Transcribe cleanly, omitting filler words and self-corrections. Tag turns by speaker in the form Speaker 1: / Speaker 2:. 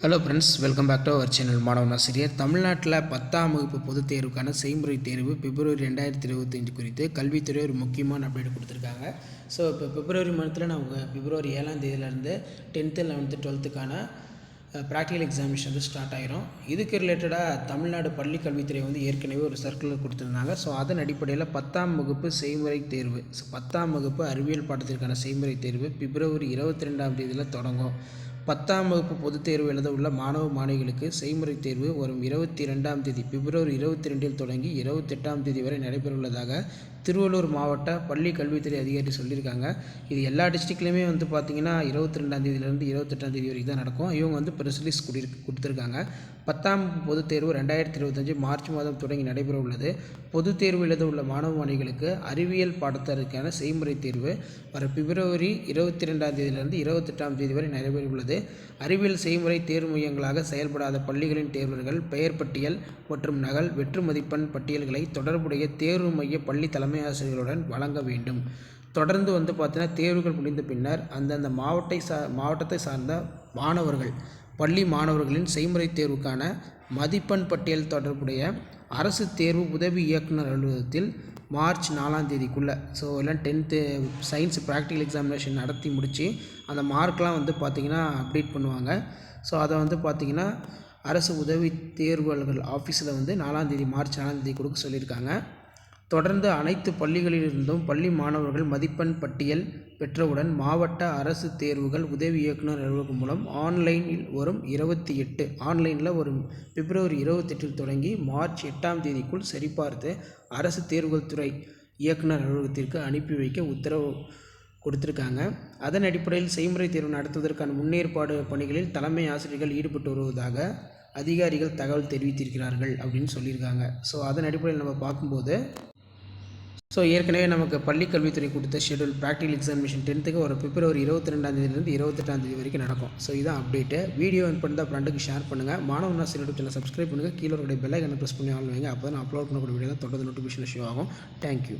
Speaker 1: Hello friends, welcome back to our channel மாணவன் ஆசிரியர். தமிழ்நாட்டில் 10ஆம் வகுப்பு பொதுத் தேர்வுக்கான செய்முறை தேர்வு பிப்ரவரி 2025 குறித்து கல்வித்துறை ஒரு முக்கியமான அப்டேட் கொடுத்துருக்காங்க. ஸோ இப்போ பிப்ரவரி மந்த்தில் நமக்கு பிப்ரவரி 7ஆம் தேதியிலேருந்து 10th 11th 12th practical examination வந்து ஸ்டார்ட் ஆகிரும். இதுக்கு ரிலேட்டடாக தமிழ்நாடு பள்ளி கல்வித்துறை வந்து ஏற்கனவே ஒரு சர்க்குலர் கொடுத்துருந்தாங்க. ஸோ அதன் அடிப்படையில் 10ஆம் வகுப்பு செய்முறை தேர்வு, 10ஆம் வகுப்பு அறிவியல் பாடத்திற்கான செய்முறை தேர்வு பிப்ரவரி 22ஆம் தேதியில் தொடங்கும். 10ஆம் வகுப்பு பொதுத் தேர்வு எழுத உள்ள மாணவ மாணவிகளுக்கு செய்முறை தேர்வு வரும் 22ஆம் தேதி பிப்ரவரி 22இல் தொடங்கி 28ஆம் தேதி வரை நடைபெறவுள்ளதாக திருவள்ளூர் மாவட்ட பள்ளி கல்வித்துறை அதிகாரி சொல்லியிருக்காங்க. இது எல்லா டிஸ்ட்ரிக்ட்லேயுமே வந்து பார்த்திங்கன்னா 22ஆம் தேதியிலேருந்து 28ஆம் தேதி வரைக்கும் தான் நடக்கும். இவங்க வந்து ப்ரெஸ் ரிலீஸ் கொடுத்துருக்காங்க. 10ஆம் பொதுத் தேர்வு 2025 மார்ச் மாதம் தொடங்கி நடைபெற உள்ளது. பொதுத் தேர்வு எழுத உள்ள மாணவ மாணவிகளுக்கு அறிவியல் பாடத்திற்கான செய்முறை தேர்வு வர பிப்ரவரி 22ஆம் தேதியிலிருந்து 28ஆம் தேதி வரை நடைபெற உள்ளது. அறிவியல் செய்முறை தேர்வு மையங்களாக செயல்படாத பள்ளிகளின் தேர்வர்கள் பெயர் பட்டியல் மற்றும் நகல் வெற்று மதிப்பெண் பட்டியல்களை தொடர்புடைய தேர்வு மைய பள்ளி தலைமை ஆசிரியர்களுடன் வழங்க வேண்டும். தொடர்ந்து வந்து பார்த்தீங்கன்னா தேர்வுகள் முடிந்த பின்னர் அந்தந்த மாவட்டத்தை சார்ந்த மாணவர்கள் பள்ளி மாணவர்களின் செய்முறை தேர்வுக்கான மதிப்பெண் பட்டியல் தொடர்புடைய அரசு தேர்வு உதவி இயக்குனர் அலுவலகத்தில் மார்ச் 4ஆம் தேதிக்குள்ளே, ஸோ எல்லாம் 10th சயின்ஸ் ப்ராக்டிக்கல் எக்ஸாமினேஷன் நடத்தி முடித்து அந்த மார்க்லாம் வந்து பார்த்திங்கன்னா அப்டேட் பண்ணுவாங்க. ஸோ அதை வந்து பார்த்திங்கன்னா அரசு உதவி தேர்வாளர்கள் ஆஃபீஸில் வந்து மார்ச் 4ஆம் தேதி கொடுக்க சொல்லியிருக்காங்க. தொடர்ந்து அனைத்து பள்ளிகளிலிருந்தும் பள்ளி மாணவர்கள் மதிப்பெண் பட்டியல் பெற்றவுடன் மாவட்ட அரசு தேர்வுகள் உதவி இயக்குனர் அலுவலகம் மூலம் ஆன்லைனில் வரும் பிப்ரவரி 28இல் தொடங்கி மார்ச் 8ஆம் தேதிக்குள் சரிபார்த்து அரசு தேர்வுகள் துறை இயக்குனர் அலுவலகத்திற்கு அனுப்பி வைக்க உத்தரவு கொடுத்துருக்காங்க. அதன் அடிப்படையில் செய்முறை தேர்வு நடத்துவதற்கான முன்னேற்பாடு பணிகளில் தலைமை ஆசிரியர்கள் ஈடுபட்டு வருவதாக அதிகாரிகள் தகவல் தெரிவித்திருக்கிறார்கள் அப்படின்னு சொல்லியிருக்காங்க. ஸோ அதன் அடிப்படையில் நம்ம பார்க்கும்போது ஏற்கனவே நமக்கு பள்ளி கல்வித்துறை கொடுத்த ஷெடியூல் ப்ராக்டிக்கல் எக்ஸாமினேஷன் 10th ஒரு பிப்ரவரி 22ஆம் தேதியிலிருந்து 28ஆம் தேதி வரைக்கும் நடக்கும். ஸோ இதான் அப்டேட்டு. வீடியோ பண்ணால் ஃப்ரெண்டுக்கு ஷேர் பண்ணுங்கள். மாணவன் ஆசிரியர் சேனலை சப்ஸ்கிரைப் பண்ணுங்கள். கீழே ஒரு பெல் ஐக்கானை ப்ரெஸ் பண்ணி ஆன் வைங்க. அப்போ தான் நான் அப்லோட் பண்ணக்கூடிய வீடியோ தொடர்ந்து நோட்டிஃபிகேஷன் ஷோ ஆகும். தேங்க்யூ.